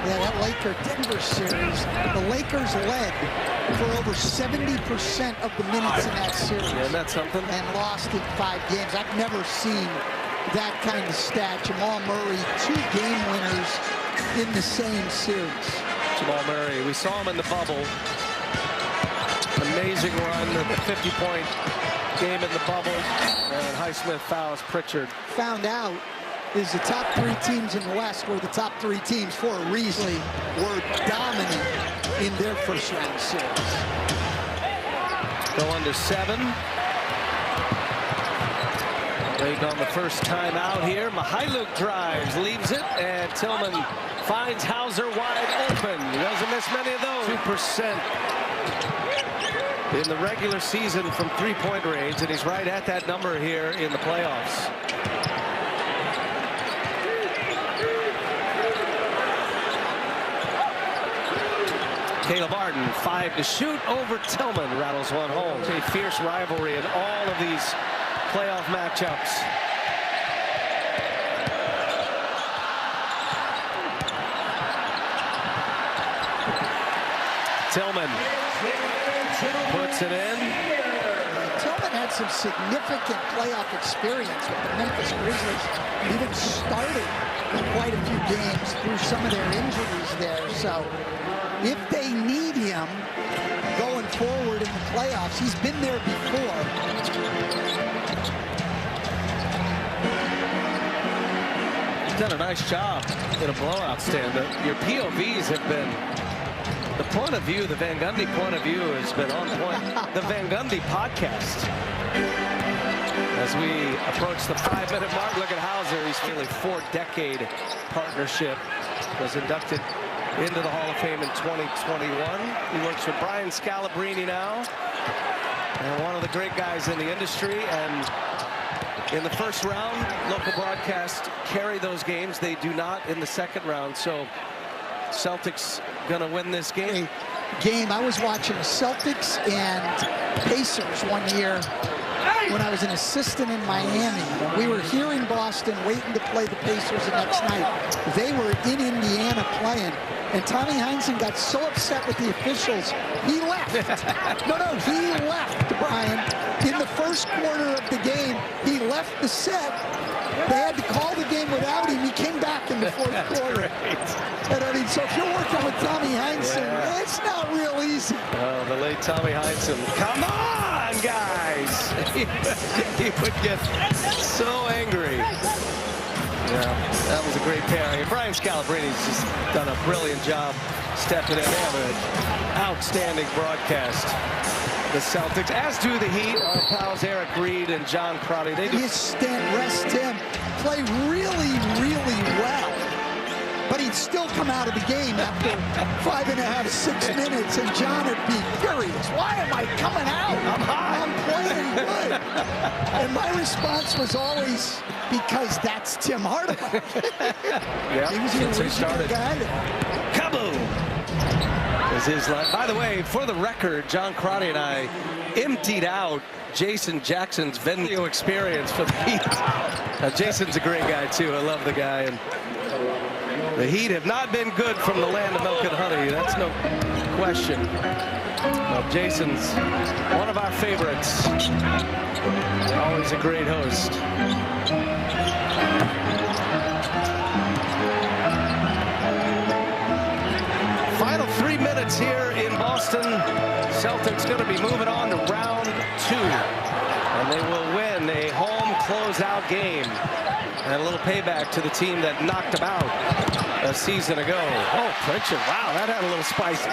Yeah, that Laker-Denver series, the Lakers led for over 70% of the minutes in that series. Yeah, that's something. And lost in 5 games. I've never seen that kind of stat. Jamal Murray, 2 game winners in the same series. Jamal Murray, we saw him in the bubble. Amazing run, the 50-point game in the bubble. And Highsmith fouls Pritchard. Found out is the top 3 teams in the West were the top 3 teams for a reason. Were dominant in their first round series. Go under 7. Waiting on the first time out here. Mihailuk drives, leaves it, and Tillman finds Hauser wide open. He doesn't miss many of those. 2% in the regular season from 3-point range, and he's right at that number here in the playoffs. Caleb Arden, 5 to shoot over Tillman, rattles one home. A fierce rivalry in all of these playoff matchups. Tillman puts it in. Tillman had some significant playoff experience with the Memphis Grizzlies. He even started quite a few games through some of their injuries there. So if they need him going forward in the playoffs, he's been there before. He's done a nice job in a blowout stand. Your POVs have been, the point of view, the Van Gundy point of view has been on point. The Van Gundy podcast. As we approach the 5-minute mark, look at Hauser. He's really 4-decade partnership. Was inducted into the Hall of Fame in 2021. He works with Brian Scalabrine now, and one of the great guys in the industry. And in the first round, local broadcast carry those games. They do not in the second round. So Celtics gonna win this game. I was watching the Celtics and Pacers one year when I was an assistant in Miami. We were here in Boston waiting to play the Pacers the next night. They were in Indiana playing, and Tommy Heinsohn got so upset with the officials, he left. No, he left, Brian. In the first quarter of the game, he left the set. They had to call the game without him. He came back in the fourth quarter. And I mean, so if you're working with Tommy Heinsohn, it's not real easy. Oh, the late Tommy Heinsohn. Come on, guys. He would get so angry. Yeah, that was a great pairing. And Brian Scalabrine's just done a brilliant job stepping in. They have an outstanding broadcast. The Celtics, as do the Heat, our pals Eric Reed and John Crotty. They do. Rest him, play really, really well. But he'd still come out of the game after 5.5, 6 minutes, and John would be furious. Why am I coming out? I'm hot. I'm playing good. And my response was always, because that's Tim Hardaway. Yeah, he was the original guy. Kaboom! Is his line. By the way, for the record, John Crotty and I emptied out Jason Jackson's Venmo experience for the Heat. Jason's a great guy too. I love the guy, and the Heat have not been good from the land of milk and honey. That's no question. Jason's one of our favorites. Always a great host. Final 3 minutes here in Boston. Celtics going to be moving on to round 2. And they will win a home closeout game. And a little payback to the team that knocked them out a season ago. Oh, Pritchard, wow, that had a little spice.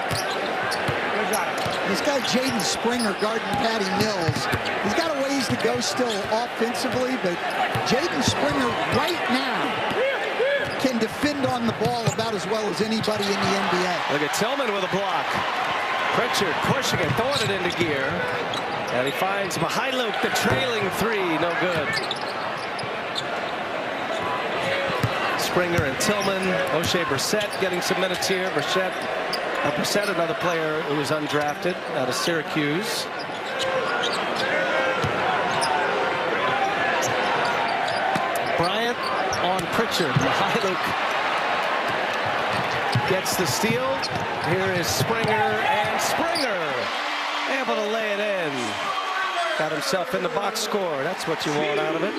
This guy Jaden Springer guarding Patty Mills, he's got a ways to go still offensively, but Jaden Springer right now can defend on the ball about as well as anybody in the NBA. Look at Tillman with a block. Pritchard pushing it, throwing it into gear. And he finds Mihailuk, the trailing 3, no good. Springer and Tillman, O'Shea Brissett getting some minutes here. Brissett, another player who was undrafted out of Syracuse. Bryant on Pritchard. Mihailuk Gets the steal. Here is Springer, and Springer able to lay it in. Got himself in the box score. That's what you want out of it.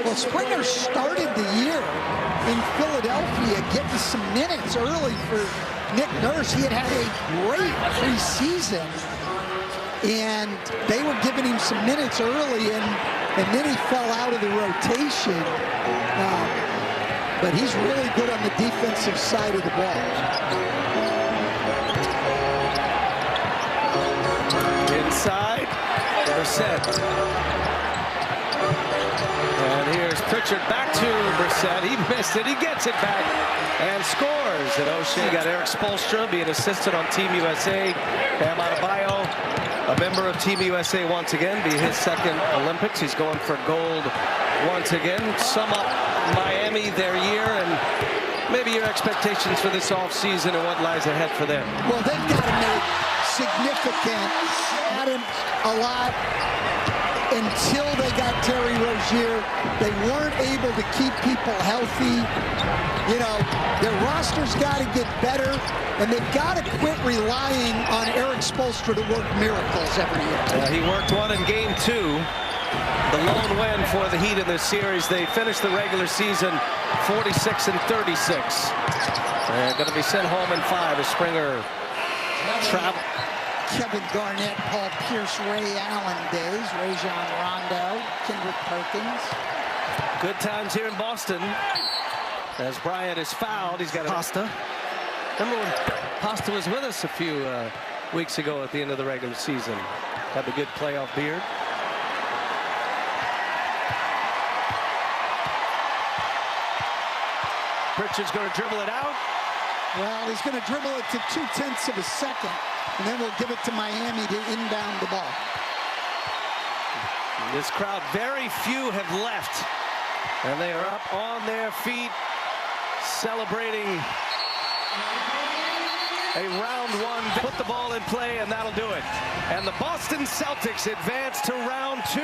Well, Springer started the year in Philadelphia getting some minutes early for Nick Nurse. He had had a great preseason, and they were giving him some minutes early, and then he fell out of the rotation. But he's really good on the defensive side of the ball. Inside, Brissett. And here's Pritchard back to Brissett. He missed it. He gets it back and scores. At O'Shea, got Eric Spoelstra being assisted on Team USA. Bam Adebayo, a member of Team USA once again, be his second Olympics. He's going for gold once again. Sum up Miami, their year, and maybe your expectations for this offseason and what lies ahead for them. Well, they've got to make significant, added a lot. Until they got Terry Rozier, they weren't able to keep people healthy. You know, their roster's got to get better, and they've got to quit relying on Eric Spoelstra to work miracles every year. He worked one in Game 2. The lone win for the Heat in this series. They finished the regular season 46-36. They're going to be sent home in 5 as Springer travel. Kevin Garnett, Paul Pierce, Ray Allen days, Rajon Rondo, Kendrick Perkins. Good times here in Boston. As Bryant is fouled, he's got a Pasta. Remember when Pasta was with us a few weeks ago at the end of the regular season? Had the good playoff beard. Pritchard's going to dribble it out. Well, he's going to dribble it to 0.2 of a second, and then we'll give it to Miami to inbound the ball. This crowd, very few have left, and they are up on their feet celebrating a round one. Put the ball in play, and that'll do it. And the Boston Celtics advance to round 2.